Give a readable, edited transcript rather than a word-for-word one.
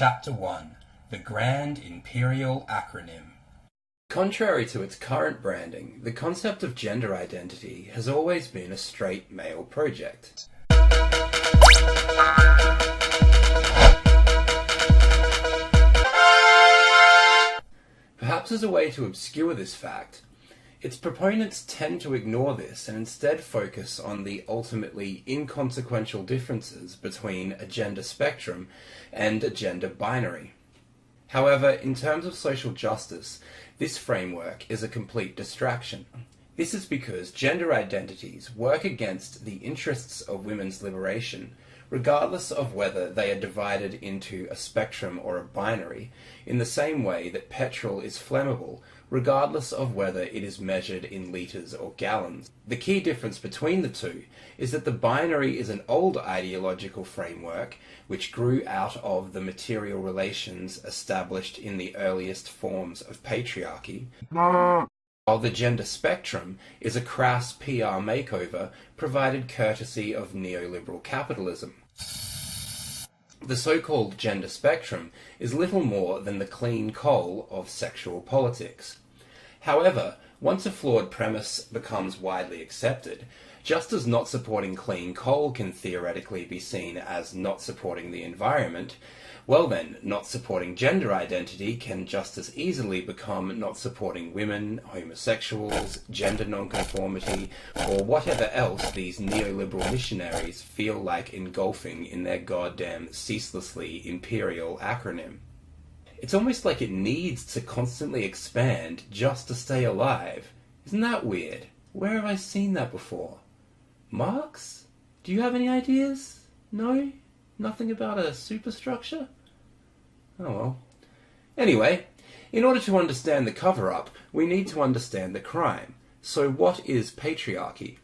Chapter 1: The Grand Imperial Acronym. Contrary to its current branding, the concept of gender identity has always been a straight male project. Perhaps as a way to obscure this fact, its proponents tend to ignore this and instead focus on the ultimately inconsequential differences between a gender spectrum and a gender binary. However, in terms of social justice, this framework is a complete distraction. This is because gender identities work against the interests of women's liberation, regardless of whether they are divided into a spectrum or a binary, in the same way that petrol is flammable, regardless of whether it is measured in litres or gallons. The key difference between the two is that the binary is an old ideological framework which grew out of the material relations established in the earliest forms of patriarchy, while the gender spectrum is a crass PR makeover provided courtesy of neoliberal capitalism. The so-called gender spectrum is little more than the clean coal of sexual politics. However, once a flawed premise becomes widely accepted, just as not supporting clean coal can theoretically be seen as not supporting the environment, well then, not supporting gender identity can just as easily become not supporting women, homosexuals, gender nonconformity, or whatever else these neoliberal missionaries feel like engulfing in their goddamn ceaselessly imperial acronym. It's almost like it needs to constantly expand just to stay alive. Isn't that weird? Where have I seen that before? Marx? Do you have any ideas? No? Nothing about a superstructure? Oh well. Anyway, in order to understand the cover-up, we need to understand the crime. So what is patriarchy?